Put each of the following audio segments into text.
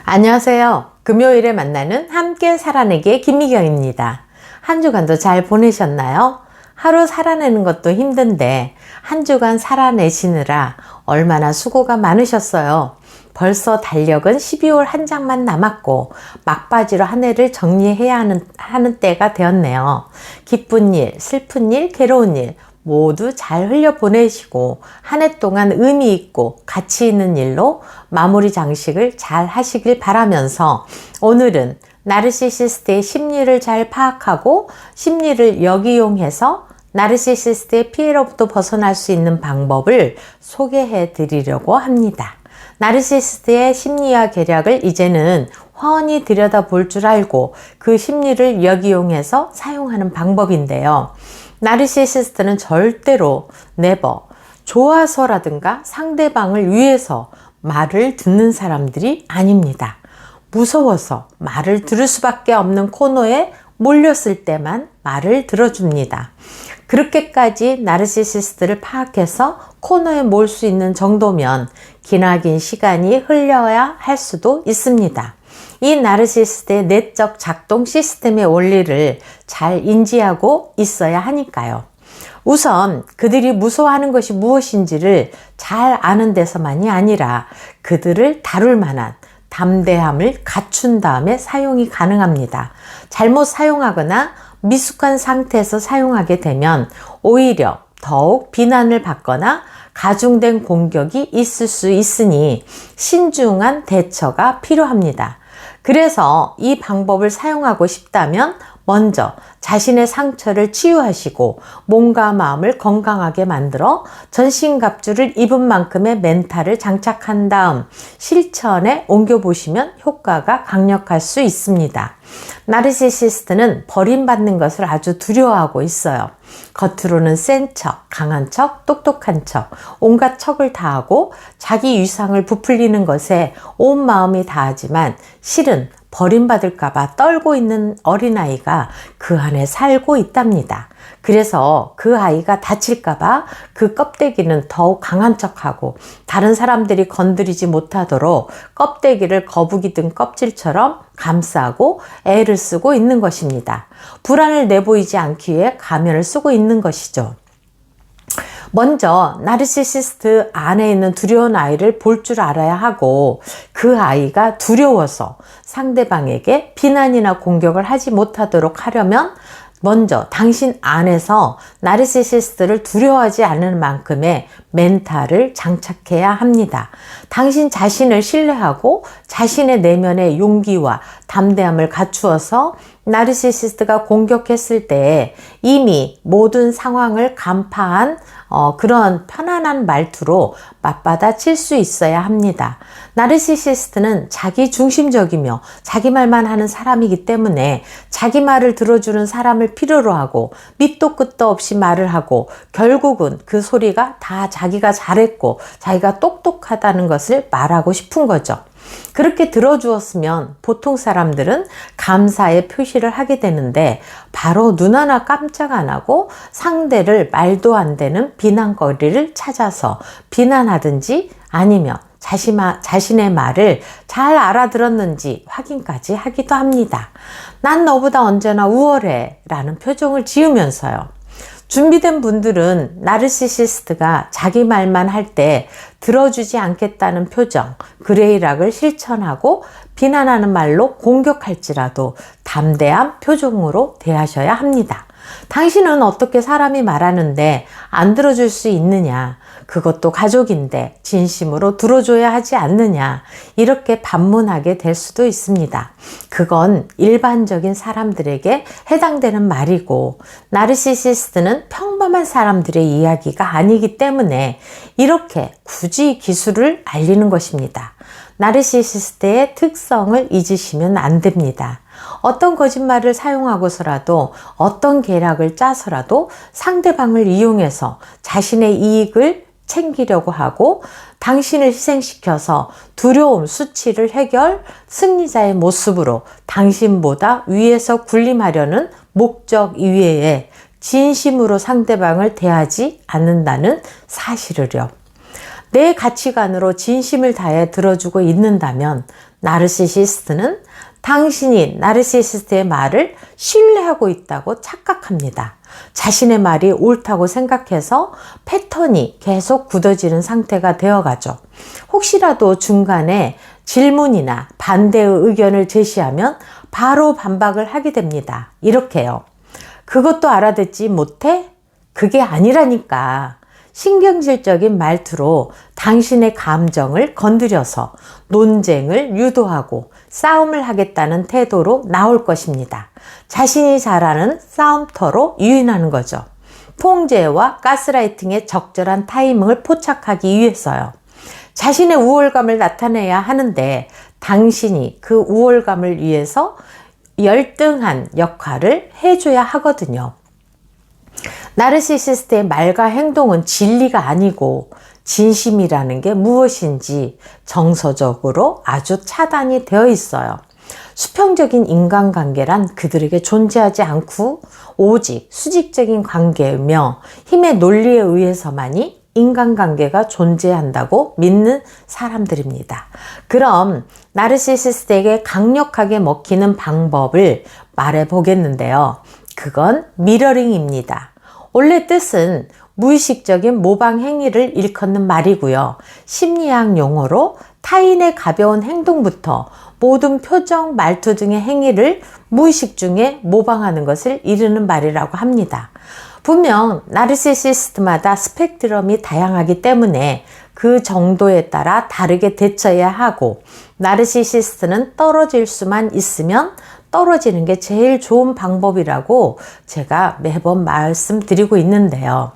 안녕하세요. 금요일에 만나는 함께 살아내기의 김미경입니다. 한 주간도 잘 보내셨나요? 하루 살아내는 것도 힘든데 한 주간 살아내시느라 얼마나 수고가 많으셨어요. 벌써 달력은 12월 한 장만 남았고 막바지로 한 해를 정리해야 하는 때가 되었네요. 기쁜 일, 슬픈 일, 괴로운 일 모두 잘 흘려보내시고 한 해 동안 의미 있고 가치 있는 일로 마무리 장식을 잘 하시길 바라면서 오늘은 나르시시스트의 심리를 잘 파악하고 심리를 역이용해서 나르시시스트의 피해로부터 벗어날 수 있는 방법을 소개해 드리려고 합니다. 나르시시스트의 심리와 계략을 이제는 훤히 들여다볼 줄 알고 그 심리를 역이용해서 사용하는 방법인데요. 나르시시스트는 절대로 never 좋아서라든가 상대방을 위해서 말을 듣는 사람들이 아닙니다. 무서워서 말을 들을 수밖에 없는 코너에 몰렸을 때만 말을 들어줍니다. 그렇게까지 나르시시스트를 파악해서 코너에 몰 수 있는 정도면 기나긴 시간이 흘려야 할 수도 있습니다. 이 나르시시스트의 내적 작동 시스템의 원리를 잘 인지하고 있어야 하니까요. 우선 그들이 무서워하는 것이 무엇인지를 잘 아는 데서만이 아니라 그들을 다룰 만한 담대함을 갖춘 다음에 사용이 가능합니다. 잘못 사용하거나 미숙한 상태에서 사용하게 되면 오히려 더욱 비난을 받거나 가중된 공격이 있을 수 있으니 신중한 대처가 필요합니다. 그래서 이 방법을 사용하고 싶다면 먼저 자신의 상처를 치유하시고 몸과 마음을 건강하게 만들어 전신갑주를 입은 만큼의 멘탈을 장착한 다음 실천에 옮겨보시면 효과가 강력할 수 있습니다. 나르시시스트는 버림받는 것을 아주 두려워하고 있어요. 겉으로는 센 척, 강한 척, 똑똑한 척, 온갖 척을 다하고 자기 위상을 부풀리는 것에 온 마음이 다하지만 실은 버림받을까봐 떨고 있는 어린아이가 그 안에 살고 있답니다. 그래서 그 아이가 다칠까봐 그 껍데기는 더욱 강한 척하고 다른 사람들이 건드리지 못하도록 껍데기를 거북이 등 껍질처럼 감싸고 애를 쓰고 있는 것입니다. 불안을 내보이지 않기 위해 가면을 쓰고 있는 것이죠. 먼저 나르시시스트 안에 있는 두려운 아이를 볼 줄 알아야 하고 그 아이가 두려워서 상대방에게 비난이나 공격을 하지 못하도록 하려면 먼저 당신 안에서 나르시시스트를 두려워하지 않을 만큼의 멘탈을 장착해야 합니다. 당신 자신을 신뢰하고 자신의 내면의 용기와 담대함을 갖추어서 나르시시스트가 공격했을 때 이미 모든 상황을 간파한 그런 편안한 말투로 맞받아칠 수 있어야 합니다. 나르시시스트는 자기 중심적이며 자기 말만 하는 사람이기 때문에 자기 말을 들어주는 사람을 필요로 하고 밑도 끝도 없이 말을 하고 결국은 그 소리가 다 자기가 잘했고 자기가 똑똑하다는 것을 말하고 싶은 거죠. 그렇게 들어주었으면 보통 사람들은 감사의 표시를 하게 되는데 바로 눈 하나 깜짝 안 하고 상대를 말도 안 되는 비난거리를 찾아서 비난하든지 아니면 자신의 말을 잘 알아들었는지 확인까지 하기도 합니다. 난 너보다 언제나 우월해 라는 표정을 지으면서요. 준비된 분들은 나르시시스트가 자기 말만 할 때 들어주지 않겠다는 표정, 그레이락을 실천하고 비난하는 말로 공격할지라도 담대한 표정으로 대하셔야 합니다. 당신은 어떻게 사람이 말하는데 안 들어줄 수 있느냐? 그것도 가족인데 진심으로 들어줘야 하지 않느냐? 이렇게 반문하게 될 수도 있습니다. 그건 일반적인 사람들에게 해당되는 말이고 나르시시스트는 평범한 사람들의 이야기가 아니기 때문에 이렇게 굳이 기술을 알리는 것입니다. 나르시시스트의 특성을 잊으시면 안 됩니다. 어떤 거짓말을 사용하고서라도 어떤 계략을 짜서라도 상대방을 이용해서 자신의 이익을 챙기려고 하고 당신을 희생시켜서 두려움, 수치를 해결, 승리자의 모습으로 당신보다 위에서 군림하려는 목적 이외에 진심으로 상대방을 대하지 않는다는 사실을요. 내 가치관으로 진심을 다해 들어주고 있는다면 나르시시스트는 당신이 나르시시스트의 말을 신뢰하고 있다고 착각합니다. 자신의 말이 옳다고 생각해서 패턴이 계속 굳어지는 상태가 되어가죠. 혹시라도 중간에 질문이나 반대의 의견을 제시하면 바로 반박을 하게 됩니다. 이렇게요. 그것도 알아듣지 못해? 그게 아니라니까. 신경질적인 말투로 당신의 감정을 건드려서 논쟁을 유도하고 싸움을 하겠다는 태도로 나올 것입니다. 자신이 잘하는 싸움터로 유인하는 거죠. 통제와 가스라이팅의 적절한 타이밍을 포착하기 위해서요. 자신의 우월감을 나타내야 하는데 당신이 그 우월감을 위해서 열등한 역할을 해줘야 하거든요. 나르시시스트의 말과 행동은 진리가 아니고 진심이라는 게 무엇인지 정서적으로 아주 차단이 되어 있어요. 수평적인 인간관계란 그들에게 존재하지 않고 오직 수직적인 관계이며 힘의 논리에 의해서만이 인간관계가 존재한다고 믿는 사람들입니다. 그럼 나르시시스트에게 강력하게 먹히는 방법을 말해 보겠는데요. 그건 미러링입니다. 원래 뜻은 무의식적인 모방 행위를 일컫는 말이고요. 심리학 용어로 타인의 가벼운 행동부터 모든 표정, 말투 등의 행위를 무의식 중에 모방하는 것을 이르는 말이라고 합니다. 분명 나르시시스트마다 스펙트럼이 다양하기 때문에 그 정도에 따라 다르게 대처해야 하고 나르시시스트는 떨어질 수만 있으면 떨어지는 게 제일 좋은 방법이라고 제가 매번 말씀드리고 있는데요.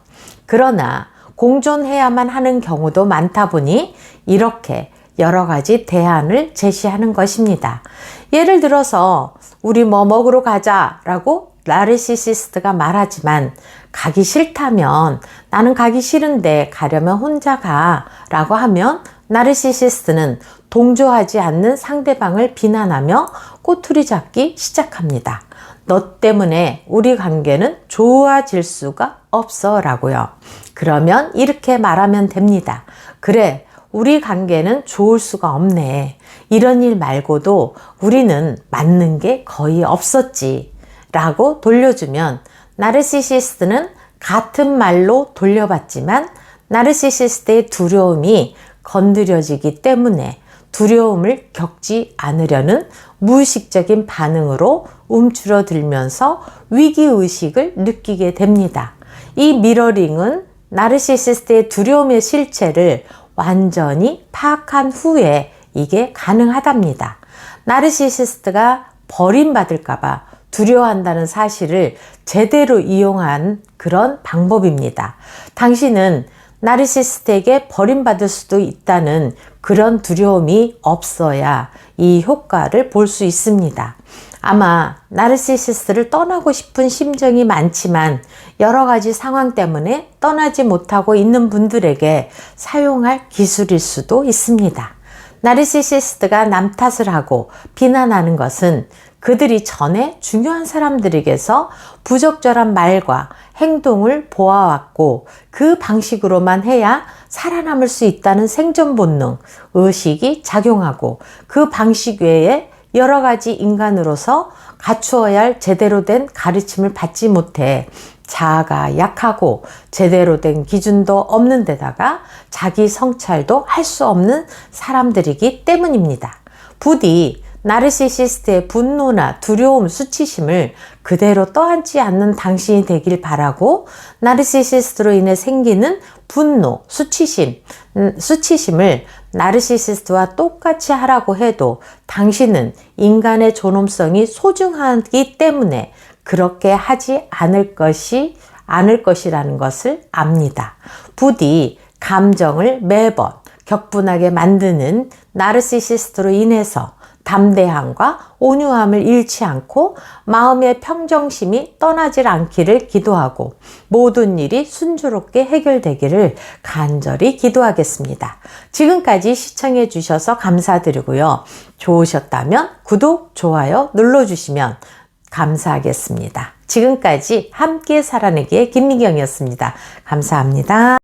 그러나 공존해야만 하는 경우도 많다 보니 이렇게 여러 가지 대안을 제시하는 것입니다. 예를 들어서 우리 뭐 먹으러 가자 라고 나르시시스트가 말하지만 가기 싫다면 나는 가기 싫은데 가려면 혼자 가 라고 하면 나르시시스트는 동조하지 않는 상대방을 비난하며 꼬투리 잡기 시작합니다. 너 때문에 우리 관계는 좋아질 수가 없어 라고요. 그러면 이렇게 말하면 됩니다. 그래, 우리 관계는 좋을 수가 없네. 이런 일 말고도 우리는 맞는 게 거의 없었지 라고 돌려주면 나르시시스트는 같은 말로 돌려봤지만 나르시시스트의 두려움이 건드려지기 때문에 두려움을 겪지 않으려는 무의식적인 반응으로 움츠러들면서 위기의식을 느끼게 됩니다. 이 미러링은 나르시시스트의 두려움의 실체를 완전히 파악한 후에 이게 가능하답니다. 나르시시스트가 버림받을까봐 두려워한다는 사실을 제대로 이용한 그런 방법입니다. 당신은 나르시시스트에게 버림받을 수도 있다는 그런 두려움이 없어야 이 효과를 볼 수 있습니다. 아마 나르시시스트를 떠나고 싶은 심정이 많지만 여러 가지 상황 때문에 떠나지 못하고 있는 분들에게 사용할 기술일 수도 있습니다. 나르시시스트가 남 탓을 하고 비난하는 것은 그들이 전에 중요한 사람들에게서 부적절한 말과 행동을 보아왔고 그 방식으로만 해야 살아남을 수 있다는 생존 본능, 의식이 작용하고 그 방식 외에 여러 가지 인간으로서 갖추어야 할 제대로 된 가르침을 받지 못해 자아가 약하고 제대로 된 기준도 없는 데다가 자기 성찰도 할 수 없는 사람들이기 때문입니다. 부디 나르시시스트의 분노나 두려움, 수치심을 그대로 떠안지 않는 당신이 되길 바라고 나르시시스트로 인해 생기는 분노, 수치심을 나르시시스트와 똑같이 하라고 해도 당신은 인간의 존엄성이 소중하기 때문에 그렇게 하지 않을 것이라는 것을 압니다. 부디 감정을 매번 격분하게 만드는 나르시시스트로 인해서 담대함과 온유함을 잃지 않고 마음의 평정심이 떠나질 않기를 기도하고 모든 일이 순조롭게 해결되기를 간절히 기도하겠습니다. 지금까지 시청해 주셔서 감사드리고요. 좋으셨다면 구독, 좋아요 눌러주시면 감사하겠습니다. 지금까지 함께 살아내기의 김미경이었습니다. 감사합니다.